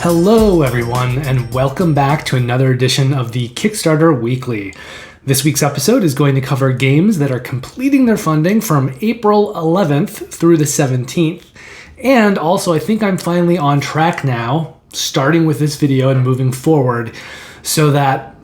Hello everyone, and welcome back to another edition of the Kickstarter Weekly. This week's episode is going to cover games that are completing their funding from April 11th through the 17th. And also, I think I'm finally on track now, starting with this video and moving forward, so that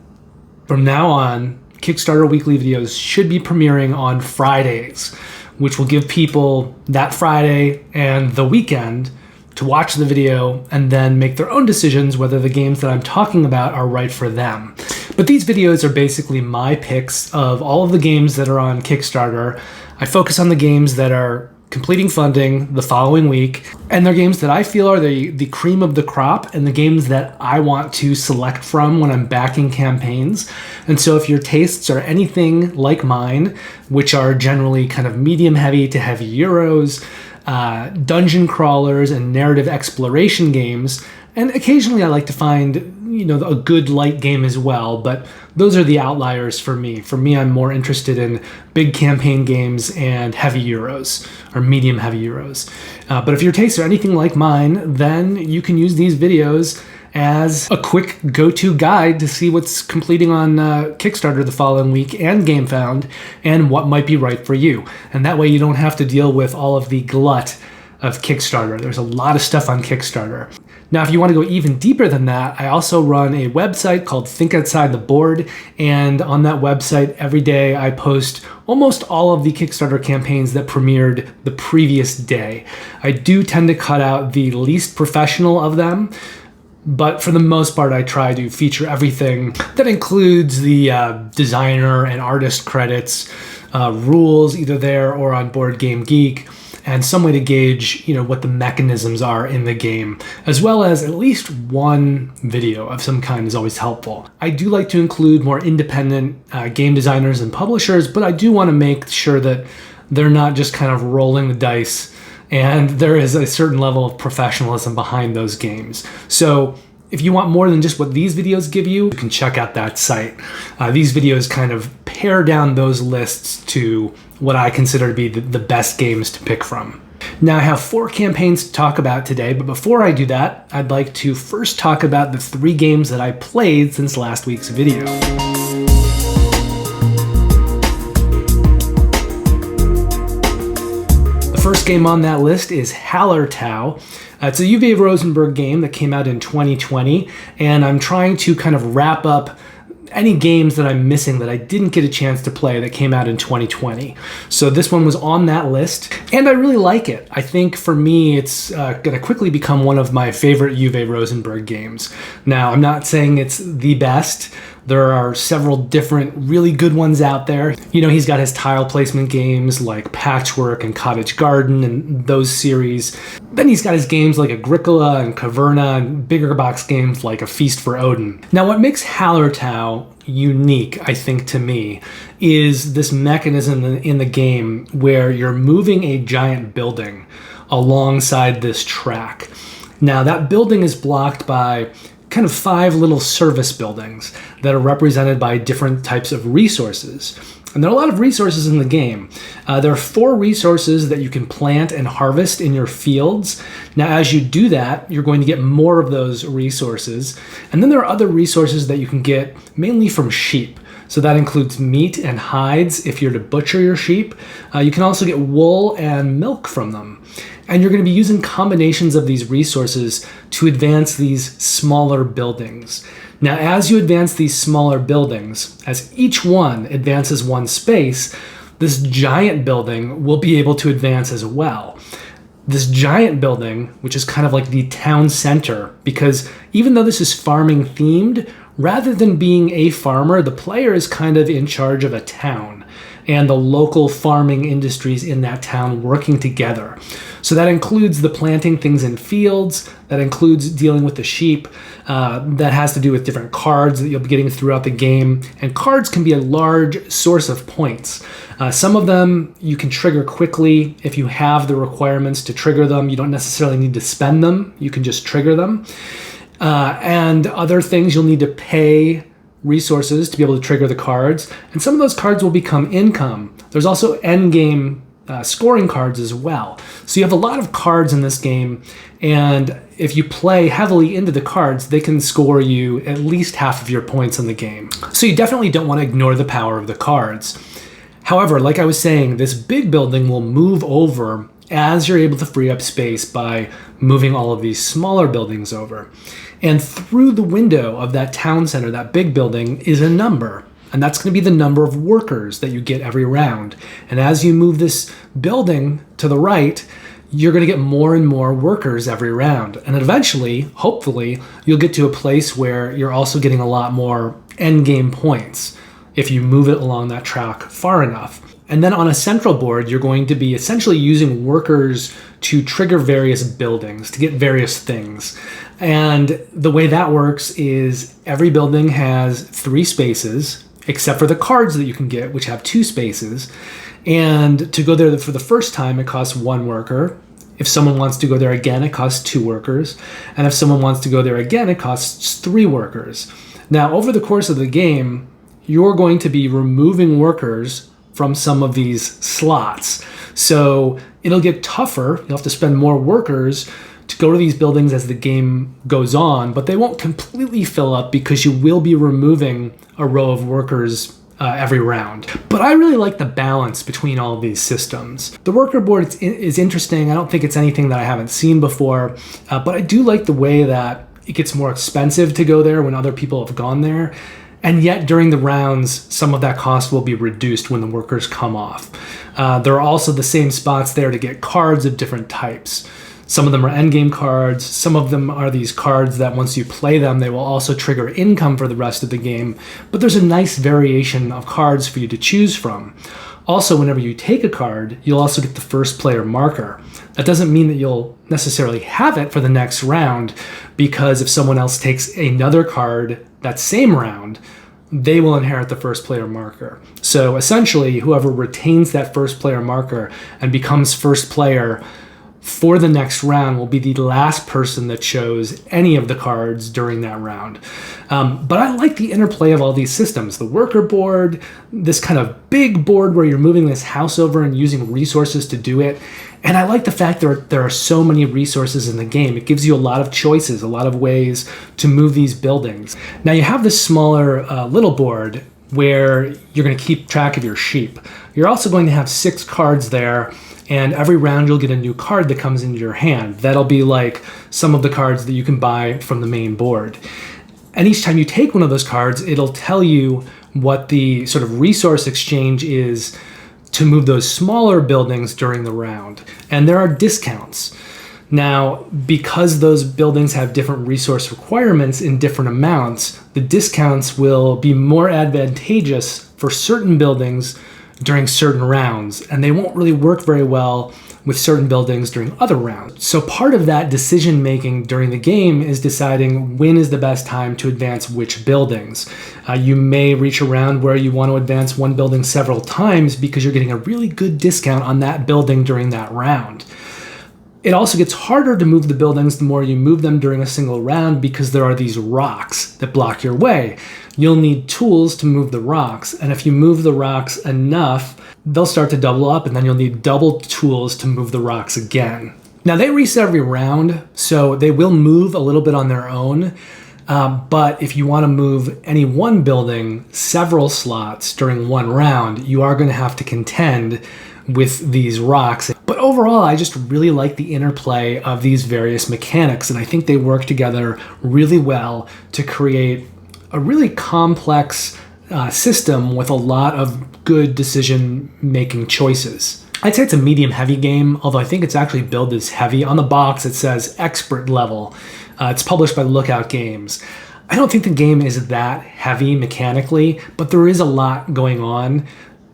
from now on, Kickstarter Weekly videos should be premiering on Fridays, which will give people that Friday and the weekend to watch the video and then make their own decisions whether the games that I'm talking about are right for them. But these videos are basically my picks of all of the games that are on Kickstarter. I focus on the games that are completing funding the following week, and they're games that I feel are the cream of the crop and the games that I want to select from when I'm backing campaigns. And so if your tastes are anything like mine, which are generally kind of medium heavy to heavy Euros, dungeon crawlers and narrative exploration games, and occasionally I like to find, a good light game as well, but those are the outliers for me. For me, I'm more interested in big campaign games and heavy Euros, or medium heavy Euros. But if your tastes are anything like mine, then you can use these videos as a quick go-to guide to see what's completing on Kickstarter the following week and Gamefound, and what might be right for you. And that way you don't have to deal with all of the glut of Kickstarter. There's a lot of stuff on Kickstarter. Now, if you want to go even deeper than that, I also run a website called Think Outside the Board, and on that website every day I post almost all of the Kickstarter campaigns that premiered the previous day. I do tend to cut out the least professional of them, but for the most part, I try to feature everything that includes the designer and artist credits, rules either there or on Board Game Geek, and some way to gauge, what the mechanisms are in the game, as well as at least one video of some kind is always helpful. I do like to include more independent game designers and publishers, but I do want to make sure that they're not just kind of rolling the dice, and there is a certain level of professionalism behind those games. So if you want more than just what these videos give you, you can check out that site. These videos kind of pare down those lists to what I consider to be the best games to pick from. Now, I have 4 campaigns to talk about today, but before I do that, I'd like to first talk about the 3 games that I played since last week's video. The first game on that list is Hallertau. It's a Uwe Rosenberg game that came out in 2020, and I'm trying to kind of wrap up any games that I'm missing that I didn't get a chance to play that came out in 2020. So this one was on that list, and I really like it. I think for me, it's going to quickly become one of my favorite Uwe Rosenberg games. Now, I'm not saying it's the best. There are several different really good ones out there. He's got his tile placement games like Patchwork and Cottage Garden and those series. Then he's got his games like Agricola and Caverna and bigger box games like A Feast for Odin. Now, what makes Hallertau unique, I think, to me, is this mechanism in the game where you're moving a giant building alongside this track. Now, that building is blocked by kind of 5 little service buildings that are represented by different types of resources. And there are a lot of resources in the game. There are 4 resources that you can plant and harvest in your fields. Now, as you do that, you're going to get more of those resources. And then there are other resources that you can get mainly from sheep. So that includes meat and hides if you're to butcher your sheep. You can also get wool and milk from them. And you're going to be using combinations of these resources to advance these smaller buildings. Now, as you advance these smaller buildings, as each one advances one space, this giant building will be able to advance as well. This giant building, which is kind of like the town center, because even though this is farming themed, rather than being a farmer, the player is kind of in charge of a town and the local farming industries in that town working together. So that includes the planting things in fields, that includes dealing with the sheep, that has to do with different cards that you'll be getting throughout the game. And cards can be a large source of points. Some of them you can trigger quickly if you have the requirements to trigger them. You don't necessarily need to spend them, you can just trigger them. And other things you'll need to pay resources to be able to trigger the cards. And some of those cards will become income. There's also end game scoring cards as well. So you have a lot of cards in this game, and if you play heavily into the cards, they can score you at least half of your points in the game. So you definitely don't want to ignore the power of the cards. However, like I was saying, this big building will move over as you're able to free up space by moving all of these smaller buildings over. And through the window of that town center, that big building, is a number. And that's going to be the number of workers that you get every round. And as you move this building to the right, you're going to get more and more workers every round. And eventually, hopefully, you'll get to a place where you're also getting a lot more endgame points if you move it along that track far enough. And then on a central board, you're going to be essentially using workers to trigger various buildings, to get various things. And the way that works is every building has 3 spaces, except for the cards that you can get, which have 2 spaces. And to go there for the first time, it costs 1 worker. If someone wants to go there again, it costs 2 workers. And if someone wants to go there again, it costs 3 workers. Now, over the course of the game, you're going to be removing workers from some of these slots. So it'll get tougher. You'll have to spend more workers to go to these buildings as the game goes on, but they won't completely fill up because you will be removing a row of workers every round. But I really like the balance between all of these systems. The worker board is interesting. I don't think it's anything that I haven't seen before, but I do like the way that it gets more expensive to go there when other people have gone there. And yet during the rounds, some of that cost will be reduced when the workers come off. There are also the same spots there to get cards of different types. Some of them are endgame cards. Some of them are these cards that once you play them, they will also trigger income for the rest of the game. But there's a nice variation of cards for you to choose from. Also, whenever you take a card, you'll also get the first player marker. That doesn't mean that you'll necessarily have it for the next round, because if someone else takes another card that same round, they will inherit the first player marker. So essentially, whoever retains that first player marker and becomes first player for the next round will be the last person that chose any of the cards during that round. But I like the interplay of all these systems. The worker board, this kind of big board where you're moving this house over and using resources to do it. And I like the fact that there are so many resources in the game. It gives you a lot of choices, a lot of ways to move these buildings. Now you have this smaller little board where you're going to keep track of your sheep. You're also going to have 6 cards there, and every round you'll get a new card that comes into your hand. That'll be like some of the cards that you can buy from the main board. And each time you take one of those cards, it'll tell you what the sort of resource exchange is to move those smaller buildings during the round. And there are discounts. Now, because those buildings have different resource requirements in different amounts, the discounts will be more advantageous for certain buildings during certain rounds, and they won't really work very well with certain buildings during other rounds. So part of that decision making during the game is deciding when is the best time to advance which buildings. You may reach a round where you want to advance one building several times because you're getting a really good discount on that building during that round. It also gets harder to move the buildings the more you move them during a single round because there are these rocks that block your way. You'll need tools to move the rocks, and if you move the rocks enough, they'll start to double up, and then you'll need double tools to move the rocks again. Now, they reset every round, so they will move a little bit on their own, but if you want to move any one building several slots during one round, you are going to have to contend with these rocks. But overall, I just really like the interplay of these various mechanics, and I think they work together really well to create a really complex system with a lot of good decision-making choices. I'd say it's a medium-heavy game, although I think it's actually billed as heavy. On the box, it says expert level. It's published by Lookout Games. I don't think the game is that heavy mechanically, but there is a lot going on,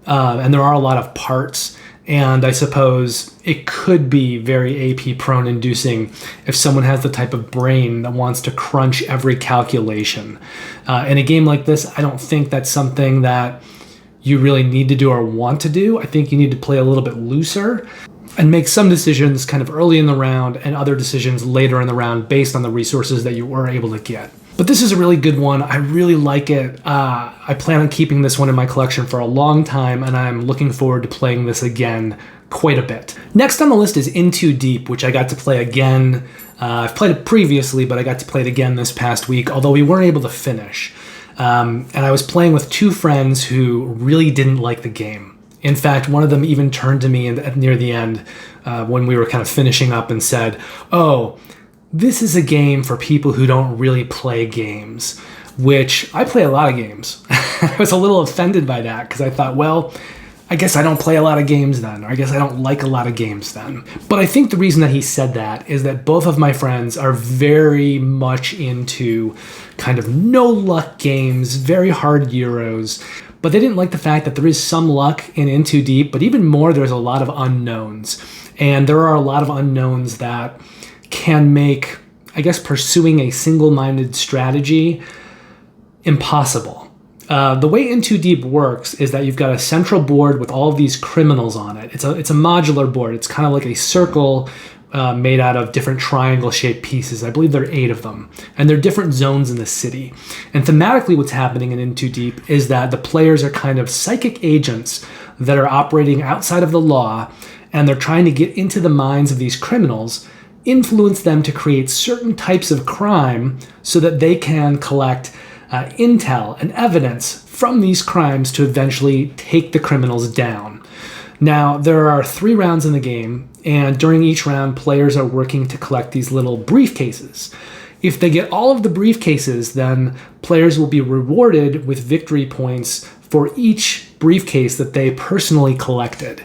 and there are a lot of parts. And I suppose it could be very AP prone inducing if someone has the type of brain that wants to crunch every calculation. In a game like this, I don't think that's something that you really need to do or want to do. I think you need to play a little bit looser and make some decisions kind of early in the round and other decisions later in the round based on the resources that you were able to get. But this is a really good one. I really like it. I plan on keeping this one in my collection for a long time, and I'm looking forward to playing this again quite a bit. Next on the list is In Too Deep, which I got to play again. I've played it previously, but I got to play it again this past week, although we weren't able to finish. And I was playing with two friends who really didn't like the game. In fact, one of them even turned to me near the end when we were kind of finishing up and said, "Oh, this is a game for people who don't really play games," which I play a lot of games. I was a little offended by that because I thought, well, I guess I don't play a lot of games then, or I guess I don't like a lot of games then. But I think the reason that he said that is that both of my friends are very much into kind of no-luck games, very hard Euros, but they didn't like the fact that there is some luck in Too Deep, but even more, there's a lot of unknowns. And there are a lot of unknowns that can make, I guess, pursuing a single-minded strategy impossible. The way In Too Deep works is that you've got a central board with all of these criminals on it. It's a modular board. It's kind of like a circle made out of different triangle-shaped pieces. I believe there are 8 of them. And they're different zones in the city. And thematically what's happening in Too Deep is that the players are kind of psychic agents that are operating outside of the law, and they're trying to get into the minds of these criminals, influence them to create certain types of crime so that they can collect intel and evidence from these crimes to eventually take the criminals down. Now, there are 3 rounds in the game, and during each round, players are working to collect these little briefcases. If they get all of the briefcases, then players will be rewarded with victory points for each briefcase that they personally collected.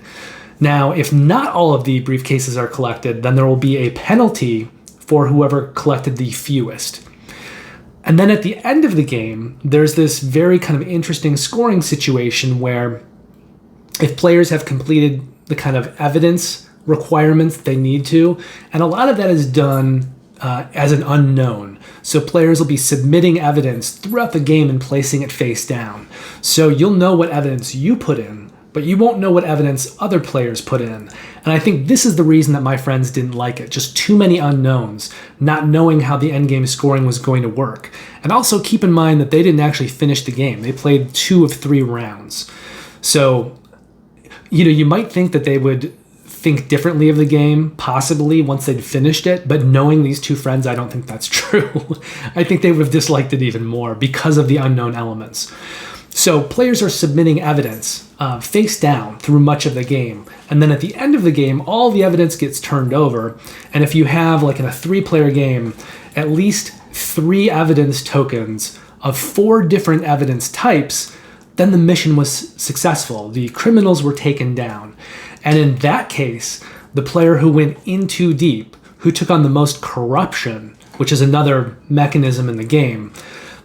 Now, if not all of the briefcases are collected, then there will be a penalty for whoever collected the fewest. And then at the end of the game, there's this very kind of interesting scoring situation where if players have completed the kind of evidence requirements they need to, and a lot of that is done as an unknown. So players will be submitting evidence throughout the game and placing it face down. So you'll know what evidence you put in, but you won't know what evidence other players put in. And I think this is the reason that my friends didn't like it. Just too many unknowns, not knowing how the endgame scoring was going to work. And also keep in mind that they didn't actually finish the game. They played 2 of 3 rounds. So, you might think that they would think differently of the game, possibly, once they'd finished it. But knowing these 2 friends, I don't think that's true. I think they would have disliked it even more because of the unknown elements. So players are submitting evidence face down through much of the game. And then at the end of the game, all the evidence gets turned over. And if you have, like in a 3-player game, at least 3 evidence tokens of 4 different evidence types, then the mission was successful. The criminals were taken down. And in that case, the player who went in too deep, who took on the most corruption, which is another mechanism in the game,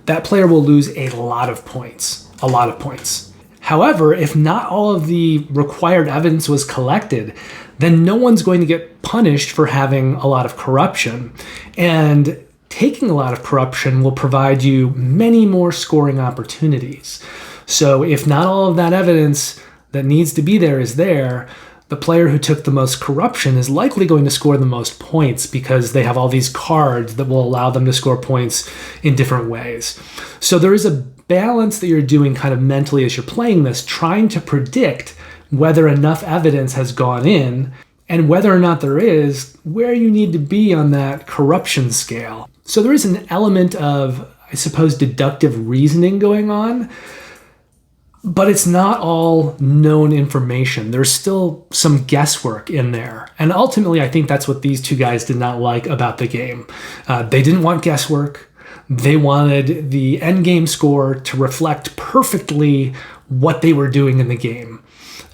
that player will lose a lot of points. A lot of points. However, if not all of the required evidence was collected, then no one's going to get punished for having a lot of corruption. And taking a lot of corruption will provide you many more scoring opportunities. So if not all of that evidence that needs to be there is there, the player who took the most corruption is likely going to score the most points because they have all these cards that will allow them to score points in different ways. So there is a balance that you're doing kind of mentally as you're playing this, trying to predict whether enough evidence has gone in and whether or not there is, where you need to be on that corruption scale. So there is an element of, I suppose, deductive reasoning going on, but it's not all known information. There's still some guesswork in there. And ultimately, I think that's what these 2 guys did not like about the game. They didn't want guesswork. They wanted the endgame score to reflect perfectly what they were doing in the game.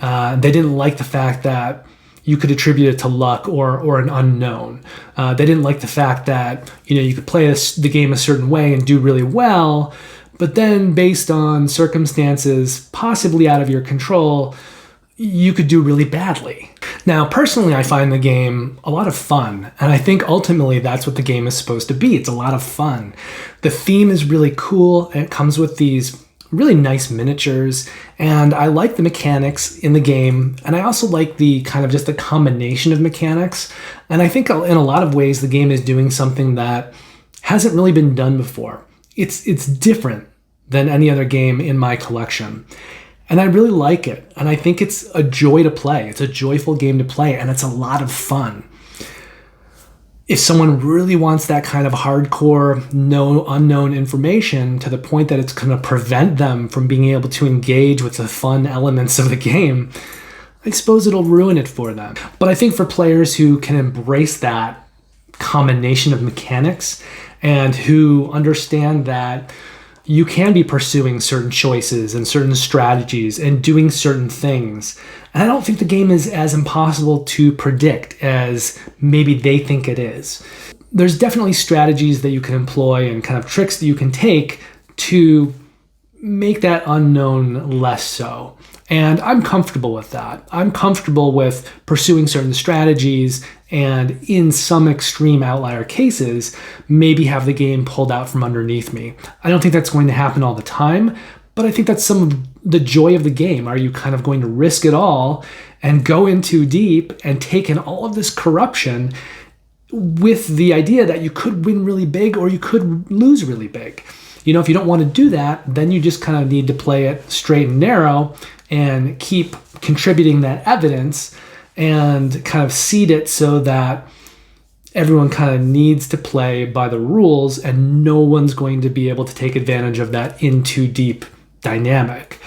They didn't like the fact that you could attribute it to luck or an unknown. They didn't like the fact that you could play the game a certain way and do really well, but then based on circumstances possibly out of your control, you could do really badly. Now, personally, I find the game a lot of fun, and I think ultimately that's what the game is supposed to be. It's a lot of fun. The theme is really cool, and it comes with these really nice miniatures, and I like the mechanics in the game, and I also like the kind of just the combination of mechanics, and I think in a lot of ways the game is doing something that hasn't really been done before. It's different than any other game in my collection. And I really like it. And I think it's a joy to play. It's a joyful game to play, and it's a lot of fun. If someone really wants that kind of hardcore, no unknown information to the point that it's going to prevent them from being able to engage with the fun elements of the game, I suppose it'll ruin it for them. But I think for players who can embrace that combination of mechanics and who understand that you can be pursuing certain choices and certain strategies and doing certain things. And I don't think the game is as impossible to predict as maybe they think it is. There's definitely strategies that you can employ and kind of tricks that you can take to make that unknown less so. And I'm comfortable with that. I'm comfortable with pursuing certain strategies and in some extreme outlier cases, maybe have the game pulled out from underneath me. I don't think that's going to happen all the time, but I think that's some of the joy of the game. Are you kind of going to risk it all and go in too deep and take in all of this corruption with the idea that you could win really big or you could lose really big? You know, if you don't want to do that, then you just kind of need to play it straight and narrow and keep contributing that evidence and kind of seed it so that everyone kind of needs to play by the rules and no one's going to be able to take advantage of that in too deep dynamic.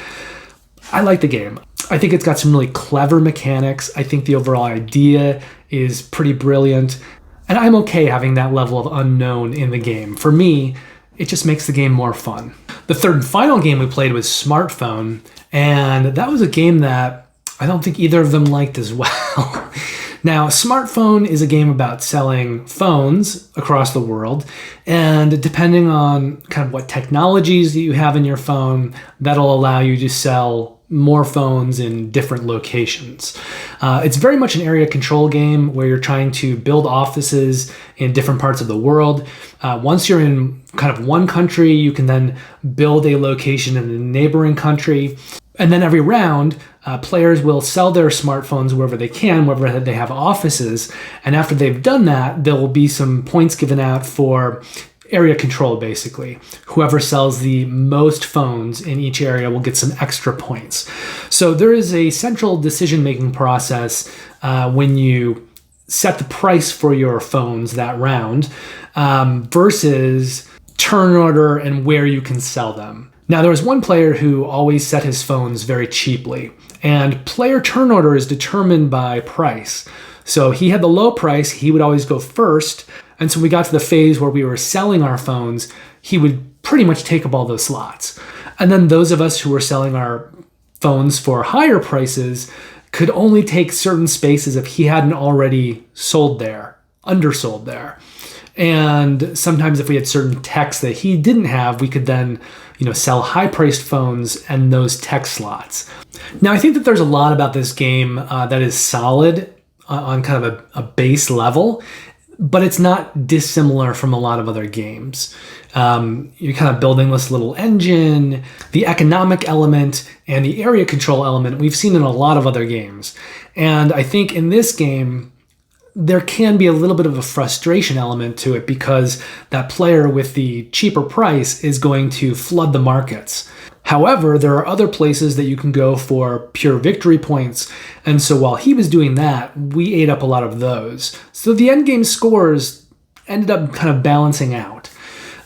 I like the game. I think it's got some really clever mechanics. I think the overall idea is pretty brilliant. And I'm okay having that level of unknown in the game. For me, it just makes the game more fun. The third and final game we played was Smartphone, and that was a game that I don't think either of them liked as well. Now, Smartphone is a game about selling phones across the world, and depending on kind of what technologies that you have in your phone, that'll allow you to sell more phones in different locations. It's very much an area control game where you're trying to build offices in different parts of the world. Once you're in kind of one country, you can then build a location in a neighboring country. And then every round, players will sell their smartphones wherever they can, wherever they have offices. And after they've done that, there will be some points given out for area control, basically. Whoever sells the most phones in each area will get some extra points. So there is a central decision-making process when you set the price for your phones that round versus turn order and where you can sell them. Now, there was one player who always set his phones very cheaply, and player turn order is determined by price. So he had the low price, he would always go first, and so when we got to the phase where we were selling our phones, he would pretty much take up all those slots. And then those of us who were selling our phones for higher prices could only take certain spaces if he hadn't already sold there, undersold there. And sometimes if we had certain techs that he didn't have, we could then, sell high-priced phones and those tech slots. Now, I think that there's a lot about this game that is solid on kind of a base level, but it's not dissimilar from a lot of other games. You're kind of building this little engine, the economic element, and the area control element we've seen in a lot of other games. And I think in this game, there can be a little bit of a frustration element to it because that player with the cheaper price is going to flood the markets. However, there are other places that you can go for pure victory points, and so while he was doing that, we ate up a lot of those. So the endgame scores ended up kind of balancing out.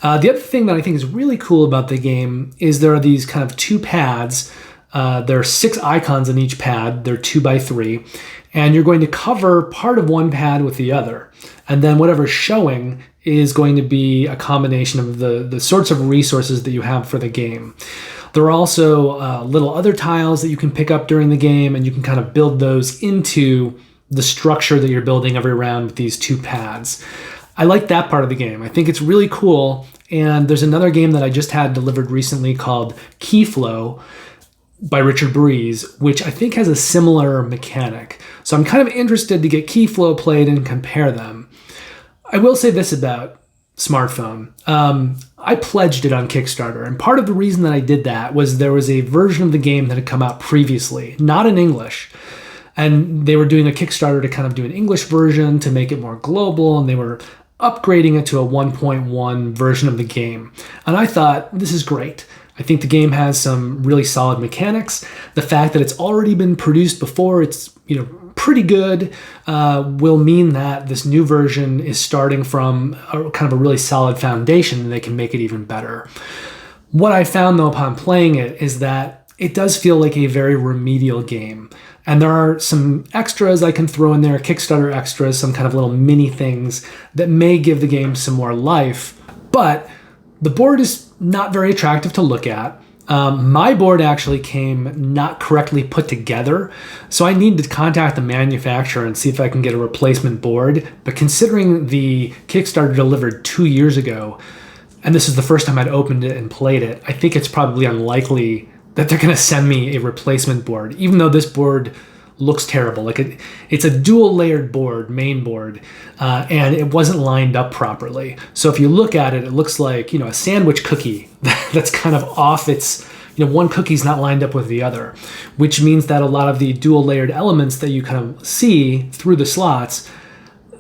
The other thing that I think is really cool about the game is there are these kind of two pads. There are 6 icons on each pad. They're 2x3. And you're going to cover part of one pad with the other. And then whatever's showing is going to be a combination of the sorts of resources that you have for the game. There are also little other tiles that you can pick up during the game, and you can kind of build those into the structure that you're building every round with these 2 pads. I like that part of the game. I think it's really cool. And there's another game that I just had delivered recently called Keyflow by Richard Breeze, which I think has a similar mechanic. So I'm kind of interested to get Keyflow played and compare them. I will say this about Smartphone. I pledged it on Kickstarter, and part of the reason that I did that was there was a version of the game that had come out previously, not in English. And they were doing a Kickstarter to kind of do an English version to make it more global, and they were upgrading it to a 1.1 version of the game. And I thought, this is great. I think the game has some really solid mechanics. The fact that it's already been produced before, it's pretty good, will mean that this new version is starting from a kind of a really solid foundation, and they can make it even better. What I found, though, upon playing it is that it does feel like a very remedial game. And there are some extras I can throw in there, Kickstarter extras, some kind of little mini things that may give the game some more life. But the board is not very attractive to look at. My board actually came not correctly put together, so I need to contact the manufacturer and see if I can get a replacement board. But considering the Kickstarter delivered 2 years ago, and this is the first time I'd opened it and played it, I think it's probably unlikely that they're going to send me a replacement board, even though this board looks terrible. Like it's a dual layered board, main board, and it wasn't lined up properly. So if you look at it, it looks like, a sandwich cookie that's kind of off its, one cookie's not lined up with the other, which means that a lot of the dual layered elements that you kind of see through the slots,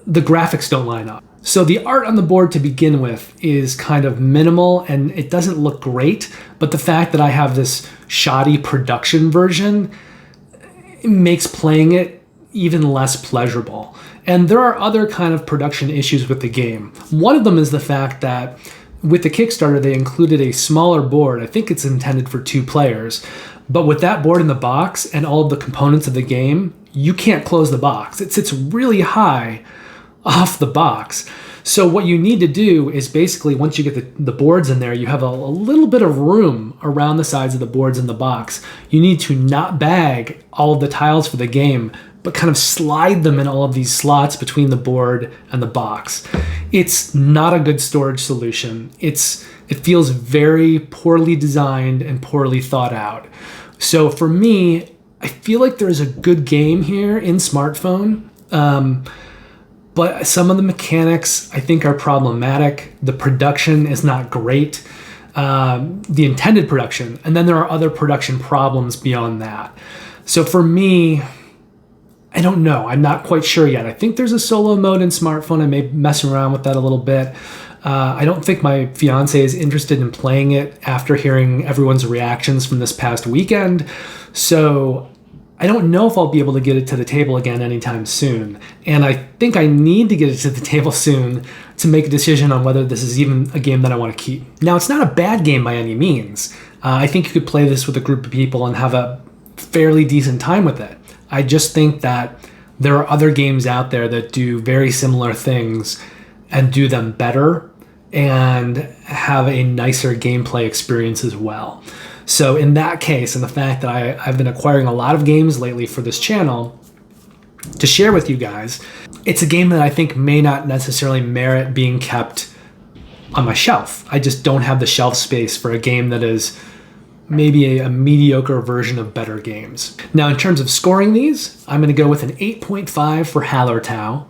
the graphics don't line up. So the art on the board to begin with is kind of minimal and it doesn't look great, but the fact that I have this shoddy production version makes playing it even less pleasurable. And there are other kind of production issues with the game. One of them is the fact that with the Kickstarter, they included a smaller board. I think it's intended for 2 players, but with that board in the box and all of the components of the game, you can't close the box. It sits really high off the box. So what you need to do is basically, once you get the boards in there, you have a little bit of room around the sides of the boards in the box. You need to not bag all of the tiles for the game, but kind of slide them in all of these slots between the board and the box. It's not a good storage solution. It feels very poorly designed and poorly thought out. So for me, I feel like there's a good game here in smartphone. But some of the mechanics I think are problematic. The production is not great, the intended production, and then there are other production problems beyond that. So for me, I don't know. I'm not quite sure yet. I think there's a solo mode in smartphone. I may mess around with that a little bit. I don't think my fiance is interested in playing it after hearing everyone's reactions from this past weekend. So I don't know if I'll be able to get it to the table again anytime soon. And I think I need to get it to the table soon to make a decision on whether this is even a game that I want to keep. Now, it's not a bad game by any means. I think you could play this with a group of people and have a fairly decent time with it. I just think that there are other games out there that do very similar things and do them better and have a nicer gameplay experience as well. So in that case, and the fact that I've been acquiring a lot of games lately for this channel to share with you guys, it's a game that I think may not necessarily merit being kept on my shelf. I just don't have the shelf space for a game that is maybe a mediocre version of better games. Now, in terms of scoring these, I'm going to go with an 8.5 for Hallertau,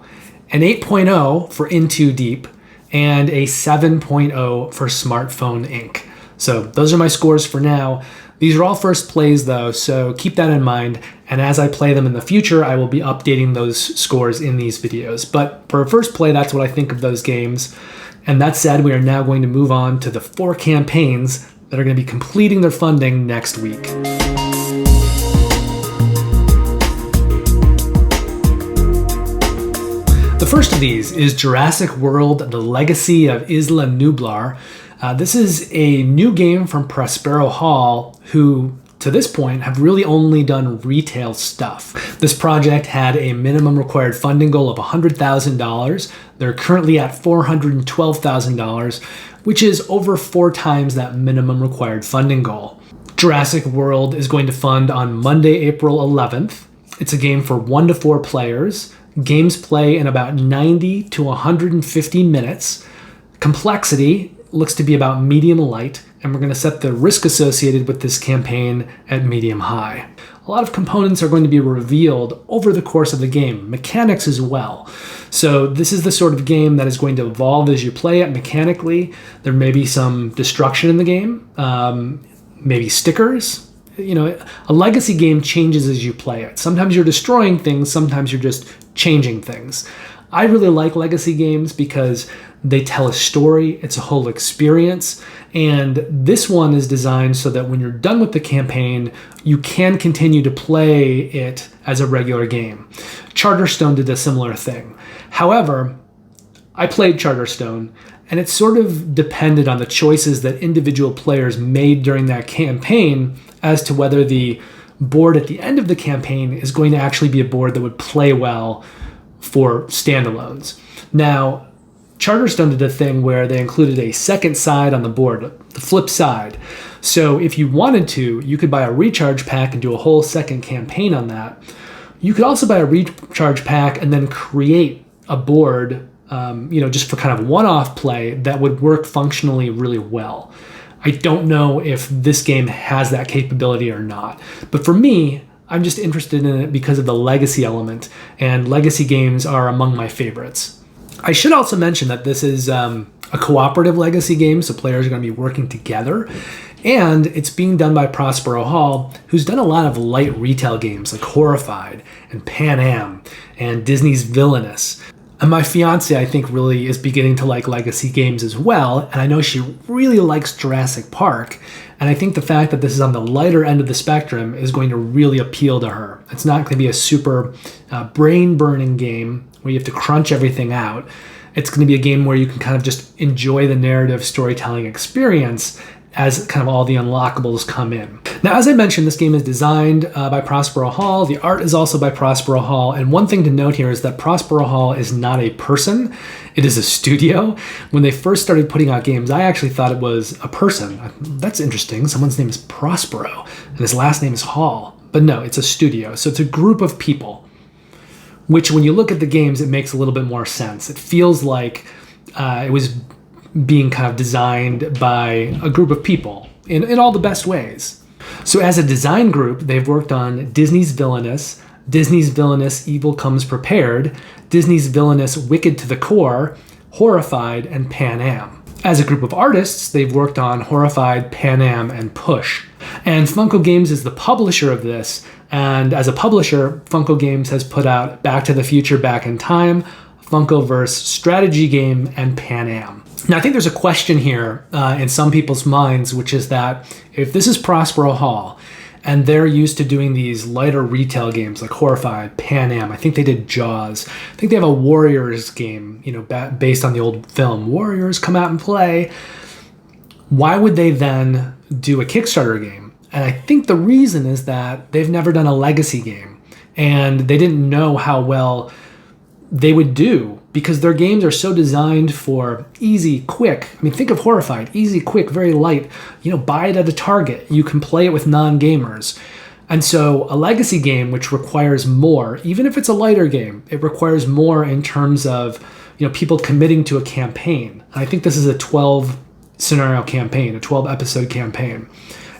an 8.0 for In Too Deep, and a 7.0 for Smartphone Inc. So those are my scores for now. These are all first plays though, so keep that in mind. And as I play them in the future, I will be updating those scores in these videos. But for a first play, that's what I think of those games. And that said, we are now going to move on to the 4 campaigns that are going to be completing their funding next week. The first of these is Jurassic World: The Legacy of Isla Nublar. This is a new game from Prospero Hall, who to this point have really only done retail stuff. This project had a minimum required funding goal of $100,000. They're currently at $412,000, which is over 4 times that minimum required funding goal. Jurassic World is going to fund on Monday, April 11th. It's a game for 1 to 4 players. Games play in about 90 to 150 minutes. Complexity looks to be about medium light, and we're going to set the risk associated with this campaign at medium high. A lot of components are going to be revealed over the course of the game, mechanics as well. So this is the sort of game that is going to evolve as you play it mechanically. There may be some destruction in the game, maybe stickers. A legacy game changes as you play it. Sometimes you're destroying things, sometimes you're just changing things. I really like legacy games because They tell a story. It's a whole experience. And this one is designed so that when you're done with the campaign, you can continue to play it as a regular game. Charterstone did a similar thing. However, I played Charterstone, and it sort of depended on the choices that individual players made during that campaign as to whether the board at the end of the campaign is going to actually be a board that would play well for standalones. Now, Charterstone did a thing where they included a second side on the board, the flip side. So if you wanted to, you could buy a recharge pack and do a whole second campaign on that. You could also buy a recharge pack and then create a board, just for kind of one-off play that would work functionally really well. I don't know if this game has that capability or not. But for me, I'm just interested in it because of the legacy element, and legacy games are among my favorites. I should also mention that this is a cooperative legacy game, so players are going to be working together. And it's being done by Prospero Hall, who's done a lot of light retail games like Horrified and Pan Am and Disney's Villainous. And my fiance, I think, really is beginning to like legacy games as well. And I know she really likes Jurassic Park. And I think the fact that this is on the lighter end of the spectrum is going to really appeal to her. It's not going to be a super brain-burning game where you have to crunch everything out. It's going to be a game where you can kind of just enjoy the narrative storytelling experience as kind of all the unlockables come in. Now, as I mentioned, this game is designed by Prospero Hall. The art is also by Prospero Hall. And one thing to note here is that Prospero Hall is not a person. It is a studio. When they first started putting out games, I actually thought it was a person. That's interesting. Someone's name is Prospero, and his last name is Hall. But no, it's a studio. So it's a group of people, which when you look at the games, it makes a little bit more sense. It feels like it was being kind of designed by a group of people in all the best ways. So as a design group, they've worked on Disney's Villainous, Evil Comes Prepared, Disney's Villainous Wicked to the Core, Horrified, and Pan Am. As a group of artists, they've worked on Horrified, Pan Am, and Push. And Funko Games is the publisher of this, and as a publisher, Funko Games has put out Back to the Future, Back in Time, Funkoverse Strategy Game, and Pan Am. Now, I think there's a question here in some people's minds, which is that if this is Prospero Hall and they're used to doing these lighter retail games like Horrified, Pan Am, I think they did Jaws. I think they have a Warriors game, based on the old film, Warriors Come Out and Play. Why would they then do a Kickstarter game? And I think the reason is that they've never done a legacy game and they didn't know how well they would do because their games are so designed for easy, quick. I mean, think of Horrified, easy, quick, very light. Buy it at a Target. You can play it with non-gamers. And so a legacy game, which requires more, even if it's a lighter game, it requires more in terms of, people committing to a campaign. And I think this is a 12 scenario campaign, a 12 episode campaign.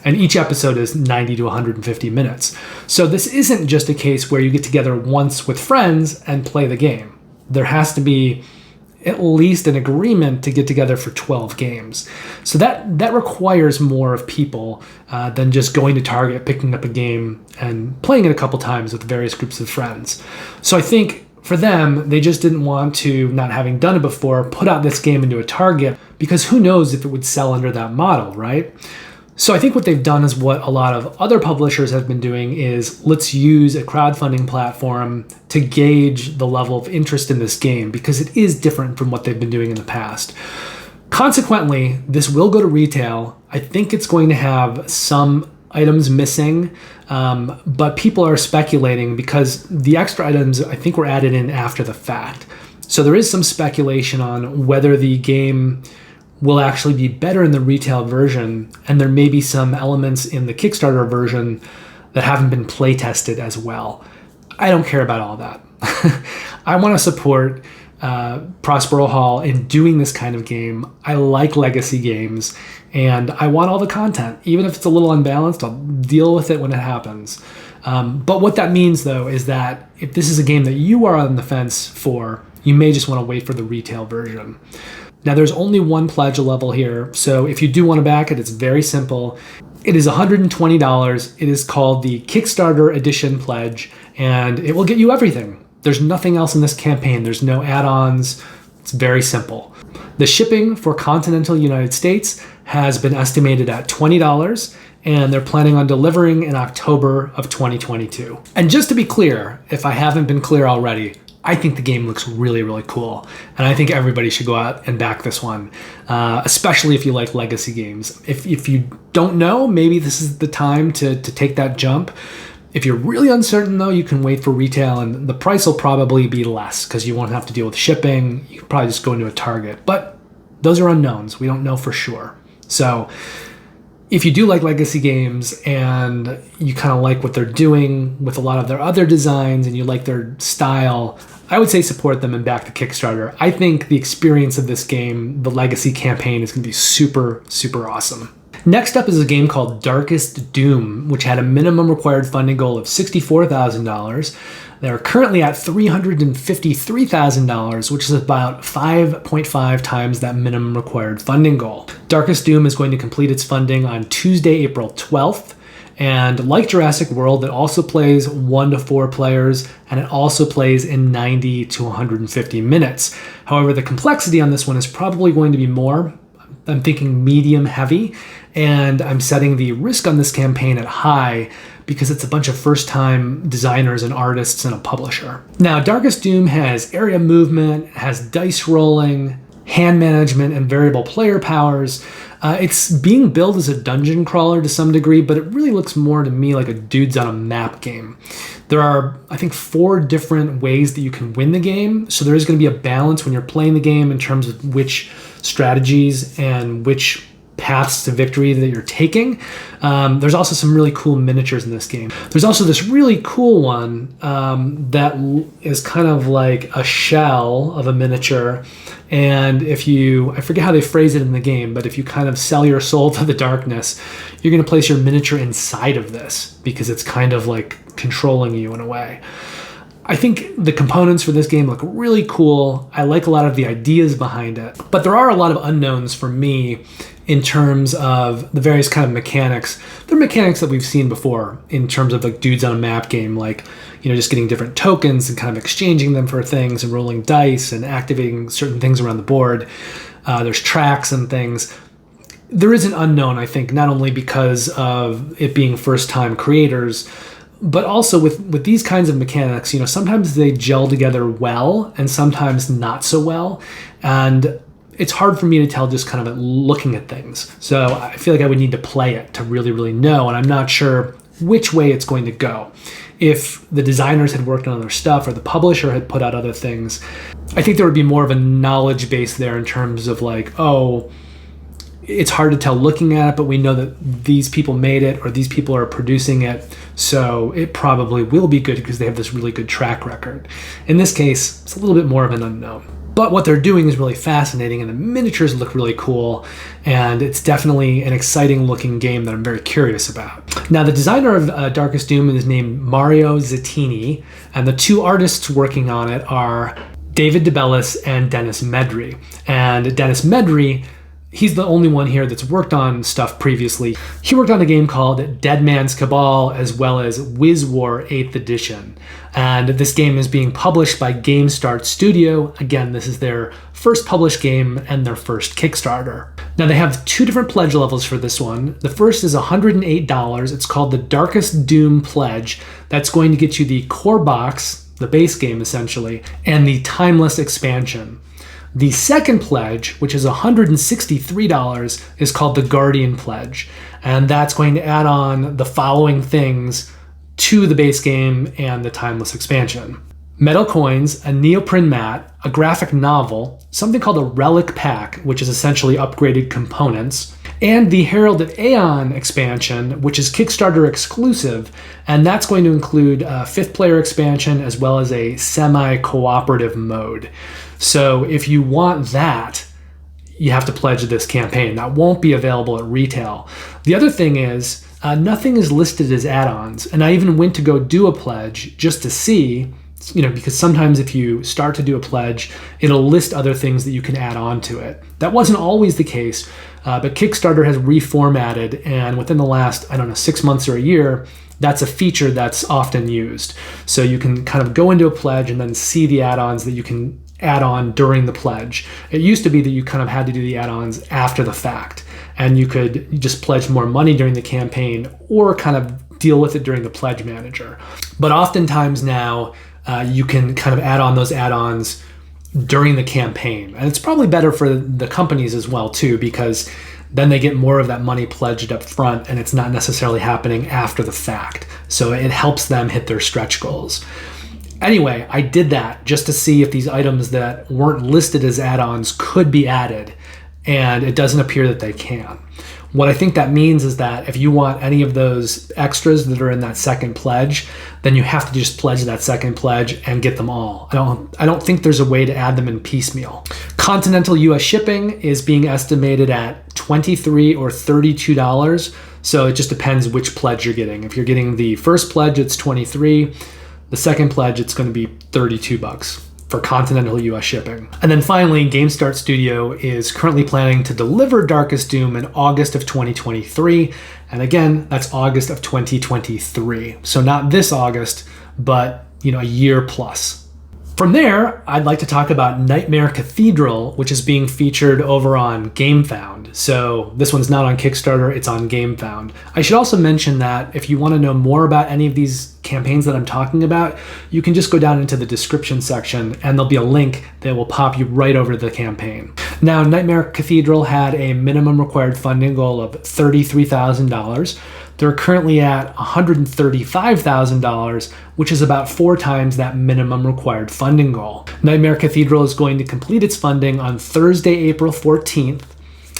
And each episode is 90 to 150 minutes. So this isn't just a case where you get together once with friends and play the game. There has to be at least an agreement to get together for 12 games. So that requires more of people than just going to Target, picking up a game, and playing it a couple times with various groups of friends. So I think for them, they just didn't want to, not having done it before, put out this game into a Target, because who knows if it would sell under that model, right? So I think what they've done is what a lot of other publishers have been doing is let's use a crowdfunding platform to gauge the level of interest in this game because it is different from what they've been doing in the past. Consequently, this will go to retail. I think it's going to have some items missing, but people are speculating because the extra items I think were added in after the fact. So there is some speculation on whether the game will actually be better in the retail version, and there may be some elements in the Kickstarter version that haven't been play tested as well. I don't care about all that. I want to support Prospero Hall in doing this kind of game. I like legacy games, and I want all the content. Even if it's a little unbalanced, I'll deal with it when it happens. But what that means, though, is that if this is a game that you are on the fence for, you may just want to wait for the retail version. Now, there's only one pledge level here, so if you do want to back it, it's very simple. It is $120. It is called the Kickstarter Edition Pledge, and it will get you everything. There's nothing else in this campaign. There's no add-ons. It's very simple. The shipping for continental United States has been estimated at $20, and they're planning on delivering in October of 2022. And just to be clear, if I haven't been clear already, I think the game looks really, really cool. And I think everybody should go out and back this one, especially if you like legacy games. If you don't know, maybe this is the time to take that jump. If you're really uncertain, though, you can wait for retail, and the price will probably be less because you won't have to deal with shipping. You can probably just go into a Target. But those are unknowns. We don't know for sure. So if you do like legacy games and you kind of like what they're doing with a lot of their other designs and you like their style, I would say support them and back the Kickstarter. I think the experience of this game, the legacy campaign, is going to be super, super awesome. Next up is a game called Darkest Doom, which had a minimum required funding goal of $64,000. They're currently at $353,000, which is about 5.5 times that minimum required funding goal. Darkest Doom is going to complete its funding on Tuesday, April 12th. And like Jurassic World, it also plays 1 to 4 players, and it also plays in 90 to 150 minutes. However, the complexity on this one is probably going to be more. I'm thinking medium heavy, and I'm setting the risk on this campaign at high because it's a bunch of first-time designers and artists and a publisher. Now, Darkest Doom has area movement, has dice rolling, hand management, and variable player powers. It's being billed as a dungeon crawler to some degree, but it really looks more to me like a dudes on a map game. There are, I think, 4 different ways that you can win the game, so there is going to be a balance when you're playing the game in terms of which strategies and which paths to victory that you're taking. There's also some really cool miniatures in this game. There's also this really cool one that is kind of like a shell of a miniature. And I forget how they phrase it in the game, but if you kind of sell your soul to the darkness, you're going to place your miniature inside of this because it's kind of like controlling you in a way. I think the components for this game look really cool. I like a lot of the ideas behind it, but there are a lot of unknowns for me in terms of the various kind of mechanics. They're mechanics that we've seen before in terms of like dudes on a map game, like, just getting different tokens and kind of exchanging them for things and rolling dice and activating certain things around the board. There's tracks and things. There is an unknown, I think, not only because of it being first-time creators, but also with these kinds of mechanics, sometimes they gel together well and sometimes not so well. And it's hard for me to tell just kind of looking at things. So I feel like I would need to play it to really, really know. And I'm not sure which way it's going to go. If the designers had worked on other stuff or the publisher had put out other things, I think there would be more of a knowledge base there in terms of like, oh, it's hard to tell looking at it, but we know that these people made it or these people are producing it, so it probably will be good because they have this really good track record. In this case, it's a little bit more of an unknown. But what they're doing is really fascinating, and the miniatures look really cool, and it's definitely an exciting looking game that I'm very curious about. Now, the designer of Darkest Doom is named Mario Zettini, and the 2 artists working on it are David DeBellis and Dennis Medry. And Dennis Medry, he's the only one here that's worked on stuff previously. He worked on a game called Dead Man's Cabal as well as Wiz War 8th Edition. And this game is being published by GameStart Studio. Again, this is their first published game and their first Kickstarter. Now they have 2 different pledge levels for this one. The first is $108. It's called the Darkest Doom Pledge. That's going to get you the core box, the base game essentially, and the Timeless expansion. The second pledge, which is $163, is called the Guardian Pledge, and that's going to add on the following things to the base game and the Timeless expansion: metal coins, a neoprene mat, a graphic novel, something called a relic pack, which is essentially upgraded components, and the Herald of Aeon expansion, which is Kickstarter exclusive, and that's going to include a 5th player expansion as well as a semi-cooperative mode. So if you want that, you have to pledge this campaign. That won't be available at retail. The other thing is, nothing is listed as add-ons, and I even went to go do a pledge just to see, because sometimes if you start to do a pledge, it'll list other things that you can add on to it. That wasn't always the case, but Kickstarter has reformatted, and within the last, 6 months or a year, that's a feature that's often used. So you can kind of go into a pledge and then see the add-ons that you can add-on during the pledge. It used to be that you kind of had to do the add-ons after the fact, and you could just pledge more money during the campaign or kind of deal with it during the pledge manager. But oftentimes now you can kind of add on those add-ons during the campaign. And it's probably better for the companies as well too, because then they get more of that money pledged up front and it's not necessarily happening after the fact. So it helps them hit their stretch goals. Anyway, I did that just to see if these items that weren't listed as add-ons could be added, and it doesn't appear that they can. What I think that means is that if you want any of those extras that are in that second pledge, then you have to just pledge that second pledge and get them all. I don't think there's a way to add them in piecemeal. Continental US shipping is being estimated at $23 or $32, so it just depends which pledge you're getting. If you're getting the first pledge, it's $23. The second pledge, it's going to be $32 for continental US shipping. And then finally, GameStart Studio is currently planning to deliver Darkest Doom in August of 2023. And again, that's August of 2023. So not this August, but a year plus. From there, I'd like to talk about Nightmare Cathedral, which is being featured over on Gamefound. So this one's not on Kickstarter, it's on Gamefound. I should also mention that if you want to know more about any of these campaigns that I'm talking about, you can just go down into the description section and there'll be a link that will pop you right over the campaign. Now, Nightmare Cathedral had a minimum required funding goal of $33,000. They're currently at $135,000, which is about 4 times that minimum required funding goal. Nightmare Cathedral is going to complete its funding on Thursday, April 14th.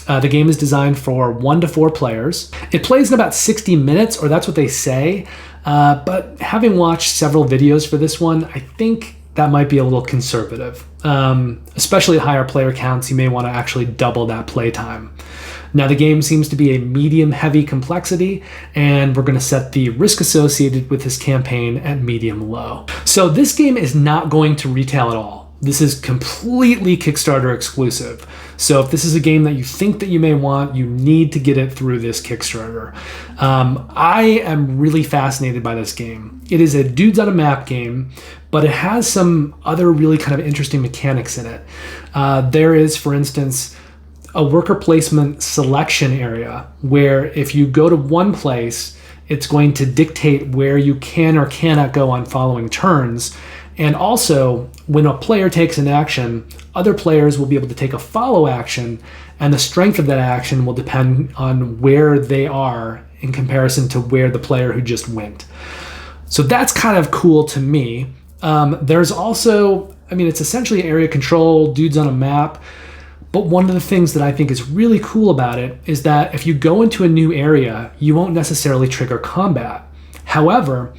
The game is designed for 1 to 4 players. It plays in about 60 minutes, or that's what they say. But having watched several videos for this one, I think that might be a little conservative. Especially at higher player counts, you may want to actually double that playtime. Now, the game seems to be a medium-heavy complexity, and we're going to set the risk associated with this campaign at medium-low. So this game is not going to retail at all. This is completely Kickstarter exclusive. So if this is a game that you think that you may want, you need to get it through this Kickstarter. I am really fascinated by this game. It is a dudes on a map game, but it has some other really kind of interesting mechanics in it. There is, for instance, a worker placement selection area where if you go to one place, it's going to dictate where you can or cannot go on following turns. And also, when a player takes an action, other players will be able to take a follow action, and the strength of that action will depend on where they are in comparison to where the player who just went. So that's kind of cool to me. There's also, it's essentially area control, dudes on a map. But one of the things that I think is really cool about it is that if you go into a new area, you won't necessarily trigger combat. However,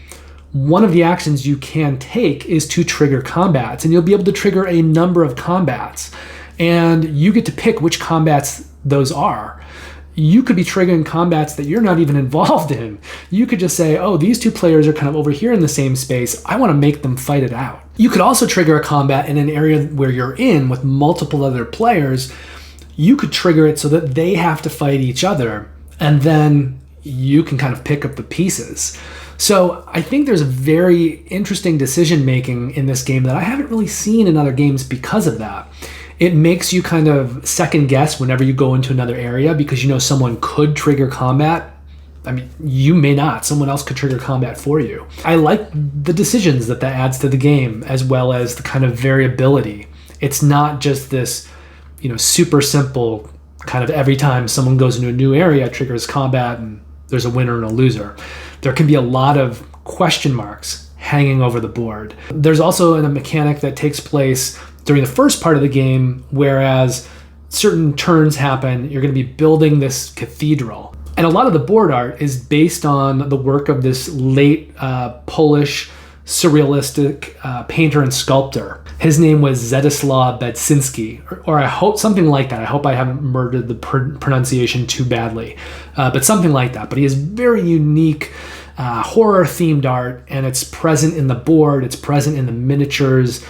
one of the actions you can take is to trigger combats, and you'll be able to trigger a number of combats. And you get to pick which combats those are. You could be triggering combats that you're not even involved in. You could just say, oh, these 2 players are kind of over here in the same space. I want to make them fight it out. You could also trigger a combat in an area where you're in with multiple other players. You could trigger it so that they have to fight each other, and then you can kind of pick up the pieces. So I think there's a very interesting decision making in this game that I haven't really seen in other games because of that. It makes you kind of second guess whenever you go into another area because someone could trigger combat. You may not. Someone else could trigger combat for you. I like the decisions that adds to the game, as well as the kind of variability. It's not just this, super simple kind of every time someone goes into a new area, triggers combat, and there's a winner and a loser. There can be a lot of question marks hanging over the board. There's also a mechanic that takes place during the first part of the game, whereas certain turns happen, you're going to be building this cathedral. And a lot of the board art is based on the work of this late Polish surrealistic painter and sculptor. His name was Zdzisław Bedzinski, or I hope something like that. I hope I haven't murdered the pronunciation too badly, but something like that. But he has very unique horror-themed art, and it's present in the board, it's present in the miniatures.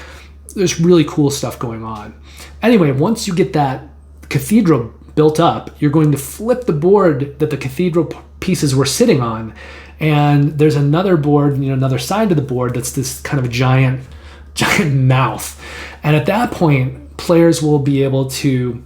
There's really cool stuff going on. Anyway, once you get that cathedral built up, you're going to flip the board that the cathedral pieces were sitting on, and there's another board, another side of the board that's this kind of giant mouth. And at that point, players will be able to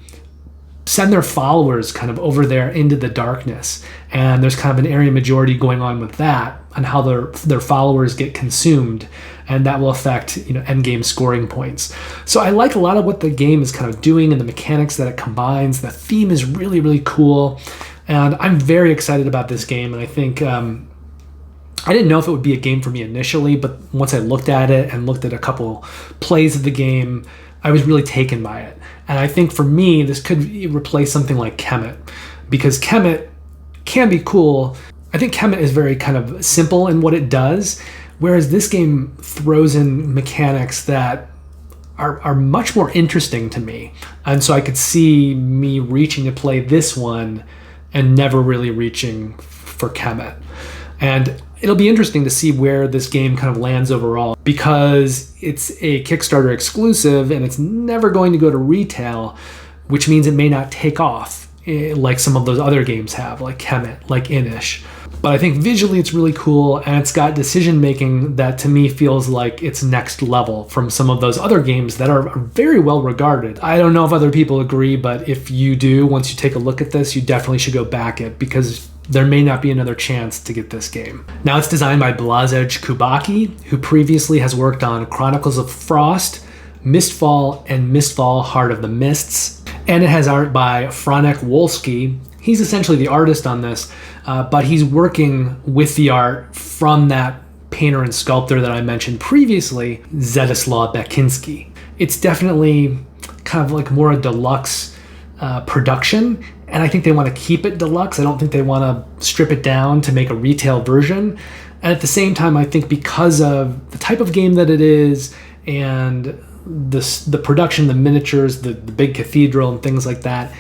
send their followers kind of over there into the darkness. And there's kind of an area majority going on with that and how their followers get consumed. And that will affect, end game scoring points. So I like a lot of what the game is kind of doing and the mechanics that it combines. The theme is really, really cool. And I'm very excited about this game. And I think I didn't know if it would be a game for me initially, but once I looked at it and looked at a couple plays of the game, I was really taken by it. And I think for me, this could replace something like Kemet, because Kemet can be cool. I think Kemet is very kind of simple in what it does, whereas this game throws in mechanics that are much more interesting to me. And so I could see me reaching to play this one and never really reaching for Kemet. And it'll be interesting to see where this game kind of lands overall, because it's a Kickstarter exclusive and it's never going to go to retail, which means it may not take off like some of those other games have, like Kemet, like Inish. But I think visually it's really cool, and it's got decision making that to me feels like it's next level from some of those other games that are very well regarded. I don't know if other people agree, but if you do, once you take a look at this, you definitely should go back it, because there may not be another chance to get this game. Now, it's designed by Blazej Kubacki, who previously has worked on Chronicles of Frost, Mistfall, and Mistfall Heart of the Mists. And it has art by Franek Wolski. He's essentially the artist on this, but he's working with the art from that painter and sculptor that I mentioned previously, Zedislaw Bekinski. It's definitely kind of like more a deluxe production, and I think they want to keep it deluxe. I don't think they want to strip it down to make a retail version. And at the same time, I think because of the type of game that it is and the production, the miniatures, the big cathedral and things like that,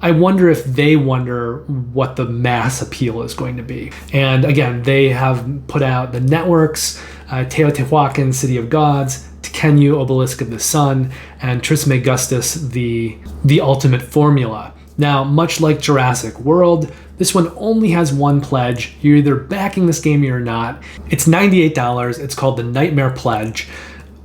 I wonder if they wonder what the mass appeal is going to be. And again, they have put out the networks, Teotihuacan, City of Gods, Tekenyu, Obelisk of the Sun, and Trismegistus, the Ultimate Formula. Now, much like Jurassic World, this one only has one pledge. You're either backing this game or you're not. It's $98. It's called the Nightmare Pledge.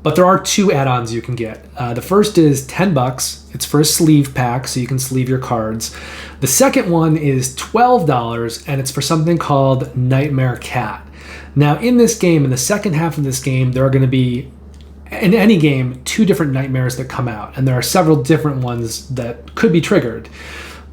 But there are two add-ons you can get. The first is $10. It's for a sleeve pack, so you can sleeve your cards. The second one is $12, and it's for something called Nightmare Cat. Now, in this game, in the second half of this game, there are going to be, in any game, 2 different nightmares that come out, and there are several different ones that could be triggered.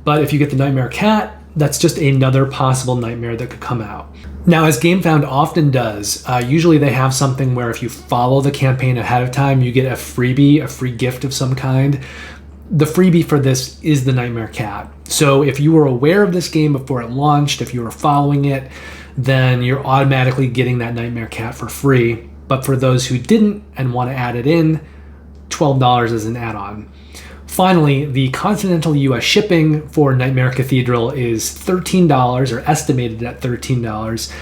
But if you get the Nightmare Cat, that's just another possible nightmare that could come out. Now, as Gamefound often does, usually they have something where if you follow the campaign ahead of time, you get a freebie, a free gift of some kind. The freebie for this is the Nightmare Cat. So if you were aware of this game before it launched, if you were following it, then you're automatically getting that Nightmare Cat for free. But for those who didn't and want to add it in, $12 is an add-on. Finally, the continental US shipping for Nightmare Cathedral is $13, or estimated at $13,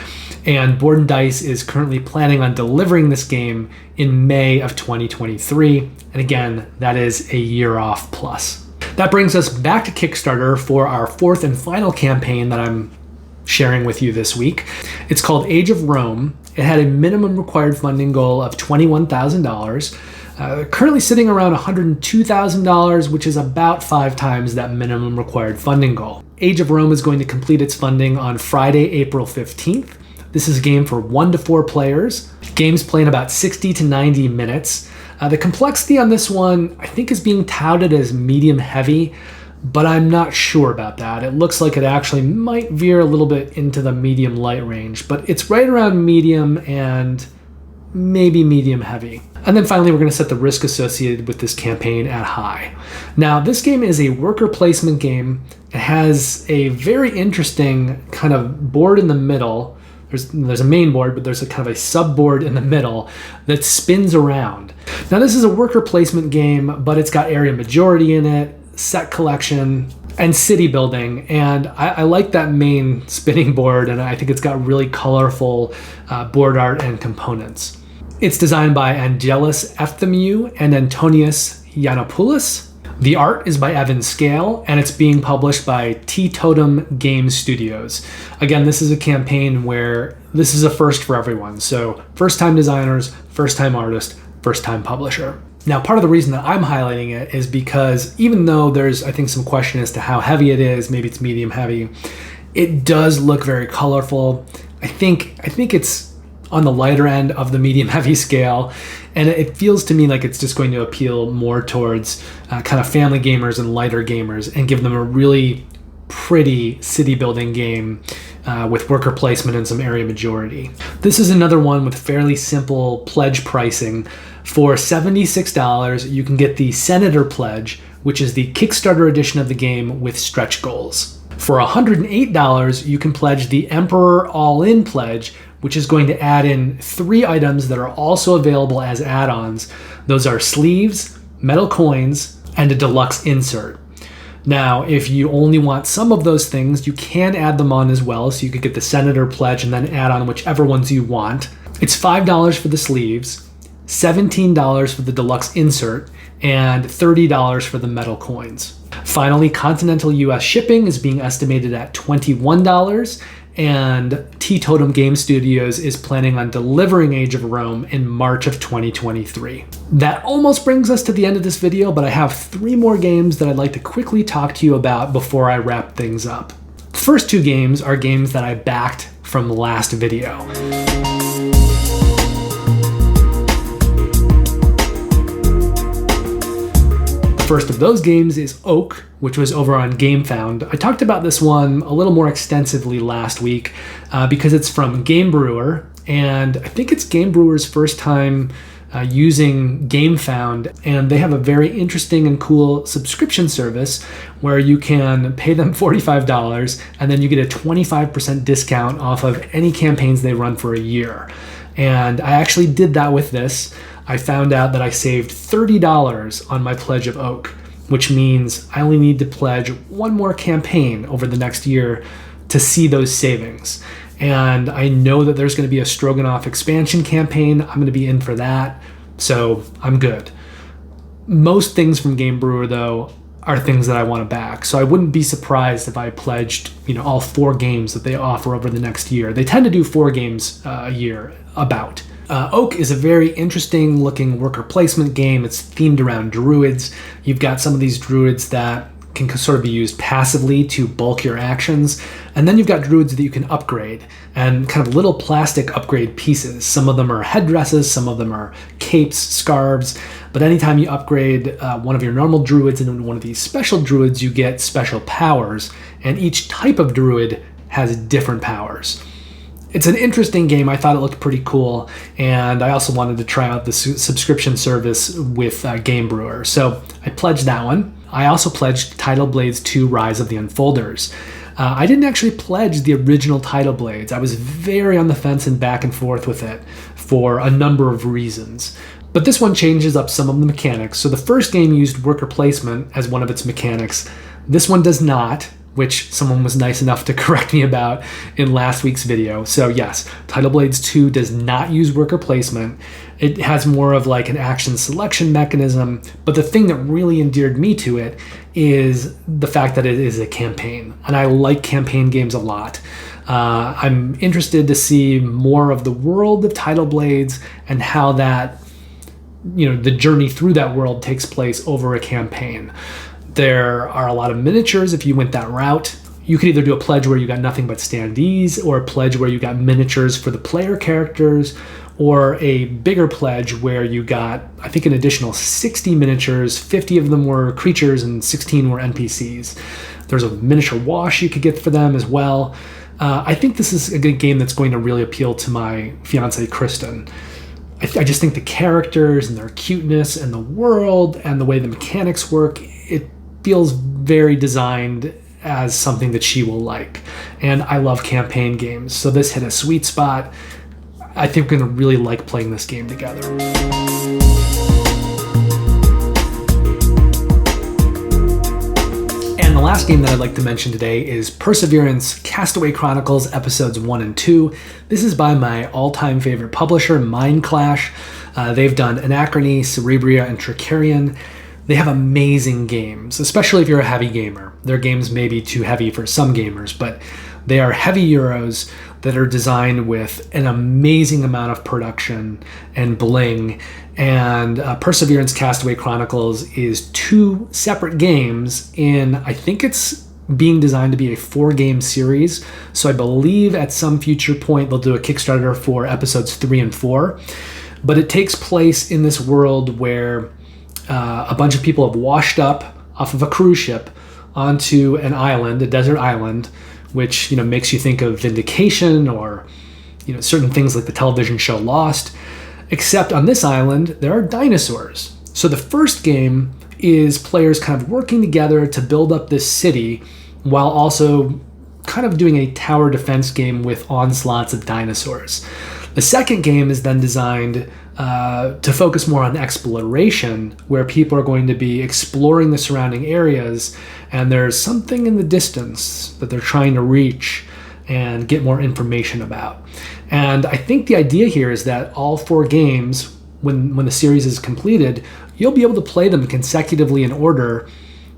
and Board and Dice is currently planning on delivering this game in May of 2023, and again, that is a year off plus. That brings us back to Kickstarter for our 4th and final campaign that I'm sharing with you this week. It's called Age of Rome. It had a minimum required funding goal of $21,000. Currently sitting around $102,000, which is about 5 times that minimum required funding goal. Age of Rome is going to complete its funding on Friday, April 15th. This is a game for 1 to 4 players. Games play in about 60 to 90 minutes. The complexity on this one, I think, is being touted as medium heavy, but I'm not sure about that. It looks like it actually might veer a little bit into the medium light range, but it's right around medium and maybe medium heavy. And then finally, we're going to set the risk associated with this campaign at high. Now, this game is a worker placement game. It has a very interesting kind of board in the middle. There's a main board, but there's a kind of a sub-board in the middle that spins around. Now, this is a worker placement game, but it's got area majority in it, set collection, and city building. And I like that main spinning board, and I think it's got really colorful board art and components. It's designed by Angelis Efthymiou and Antonius Yiannopoulos. The art is by Evan Scale, and it's being published by Teetotum Game Studios. Again, this is a campaign where this is a first for everyone. So first-time designers, first-time artist, first-time publisher. Now, part of the reason that I'm highlighting it is because even though there's, I think, some question as to how heavy it is, maybe it's medium heavy, it does look very colorful. I think it's on the lighter end of the medium heavy scale, and it feels to me like it's just going to appeal more towards kind of family gamers and lighter gamers and give them a really pretty city building game with worker placement and some area majority. This is another one with fairly simple pledge pricing. For $76, you can get the Senator Pledge, which is the Kickstarter edition of the game with stretch goals. For $108, you can pledge the Emperor All-In Pledge, which is going to add in 3 items that are also available as add-ons. Those are sleeves, metal coins, and a deluxe insert. Now, if you only want some of those things, you can add them on as well, so you could get the Senator Pledge and then add on whichever ones you want. It's $5 for the sleeves, $17 for the deluxe insert, and $30 for the metal coins. Finally, continental US shipping is being estimated at $21, and Teetotum Game Studios is planning on delivering Age of Rome in March of 2023. That almost brings us to the end of this video, but I have 3 more games that I'd like to quickly talk to you about before I wrap things up. The first 2 games are games that I backed from the last video. First of those games is Oak, which was over on Gamefound. I talked about this one a little more extensively last week because it's from Game Brewer, and I think it's Game Brewer's first time using Gamefound, and they have a very interesting and cool subscription service where you can pay them $45 and then you get a 25% discount off of any campaigns they run for a year. And I actually did that with this. I found out that I saved $30 on my pledge of Oak, which means I only need to pledge 1 more campaign over the next year to see those savings. And I know that there's going to be a Stroganoff expansion campaign. I'm going to be in for that, so I'm good. Most things from Game Brewer, though, are things that I want to back. So I wouldn't be surprised if I pledged, all 4 games that they offer over the next year. They tend to do 4 games a year about. Oak is a very interesting looking worker placement game. It's themed around druids. You've got some of these druids that can sort of be used passively to bulk your actions. And then you've got druids that you can upgrade, and kind of little plastic upgrade pieces. Some of them are headdresses, some of them are capes, scarves. But anytime you upgrade one of your normal druids into one of these special druids, you get special powers. And each type of druid has different powers. It's an interesting game. I thought it looked pretty cool, and I also wanted to try out the subscription service with Game Brewer, so I pledged that one. I also pledged Tidal Blades 2 Rise of the Unfolders. I didn't actually pledge the original Tidal Blades. I was very on the fence and back and forth with it for a number of reasons. But this one changes up some of the mechanics. So the first game used worker placement as one of its mechanics. This one does not, which someone was nice enough to correct me about in last week's video. So yes, Tidal Blades 2 does not use worker placement. It has more of like an action selection mechanism, but the thing that really endeared me to it is the fact that it is a campaign, and I like campaign games a lot. I'm interested to see more of the world of Tidal Blades and how that, the journey through that world takes place over a campaign. There are a lot of miniatures if you went that route. You could either do a pledge where you got nothing but standees, or a pledge where you got miniatures for the player characters, or a bigger pledge where you got, I think, an additional 60 miniatures, 50 of them were creatures and 16 were NPCs. There's a miniature wash you could get for them as well. I think this is a good game that's going to really appeal to my fiance, Kristen. I just think the characters and their cuteness and the world and the way the mechanics work, it feels very designed as something that she will like. And I love campaign games, so this hit a sweet spot. I think we're going to really like playing this game together. And the last game that I'd like to mention today is Perseverance Castaway Chronicles Episodes 1 and 2. This is by my all-time favorite publisher, Mind Clash. They've done Anachrony, Cerebria, and Tricarion. They have amazing games, especially if you're a heavy gamer. Their games may be too heavy for some gamers, but They are heavy Euros that are designed with an amazing amount of production and bling. And Perseverance Castaway Chronicles is 2 separate games in, I think it's being designed to be a 4-game series. So I believe at some future point they'll do a Kickstarter for episodes 3 and 4. But it takes place in this world where a bunch of people have washed up off of a cruise ship onto an island, a desert island, which, you know, makes you think of Vindication or, you know, certain things like the television show Lost. Except on this island, there are dinosaurs. So the first game is players kind of working together to build up this city while also kind of doing a tower defense game with onslaughts of dinosaurs. The second game is then designed to focus more on exploration, where people are going to be exploring the surrounding areas, and there's something in the distance that they're trying to reach and get more information about. And I think the idea here is that all 4 games, when the series is completed, you'll be able to play them consecutively in order.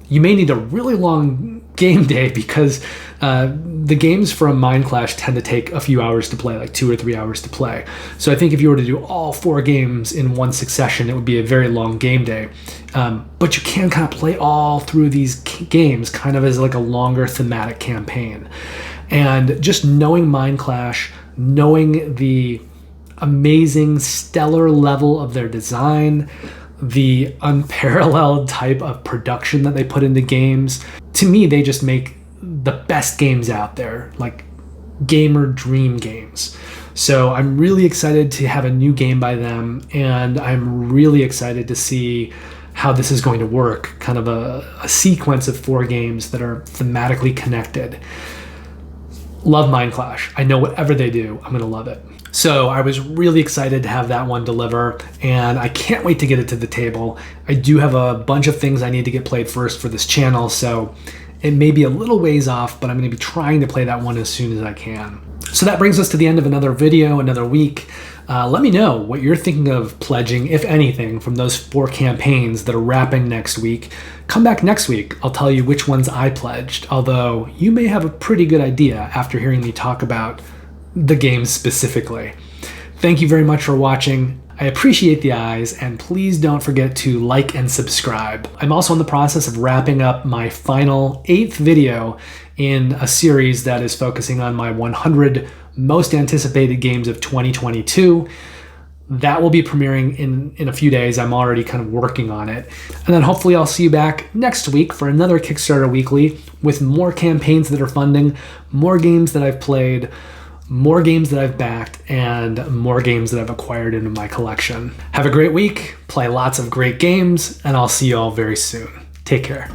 You may need a really long game day because the games from Mind Clash tend to take a few hours to play, like 2 or 3 hours to play. So I think if you were to do all 4 games in one succession, it would be a very long game day. But you can kind of play all through these games kind of as like a longer thematic campaign. And just knowing Mind Clash, knowing the amazing stellar level of their design, the unparalleled type of production that they put into games, to me, they just make the best games out there, like gamer dream games. So I'm really excited to have a new game by them, and I'm really excited to see how this is going to work, kind of a sequence of 4 games that are thematically connected. Love Mind Clash. I know whatever they do, I'm going to love it. So I was really excited to have that one deliver, and I can't wait to get it to the table. I do have a bunch of things I need to get played first for this channel, so it may be a little ways off, but I'm going to be trying to play that one as soon as I can. So that brings us to the end of another video, another week. Let me know what you're thinking of pledging, if anything, from those 4 campaigns that are wrapping next week. Come back next week. I'll tell you which ones I pledged, although you may have a pretty good idea after hearing me talk about the games specifically. Thank you very much for watching. I appreciate the eyes, and please don't forget to like and subscribe. I'm also in the process of wrapping up my final 8th video in a series that is focusing on my 100 most anticipated games of 2022. That will be premiering in a few days. I'm already kind of working on it. And then hopefully I'll see you back next week for another Kickstarter Weekly with more campaigns that are funding, more games that I've played, more games that I've backed, and more games that I've acquired into my collection. Have a great week, play lots of great games, and I'll see you all very soon. Take care.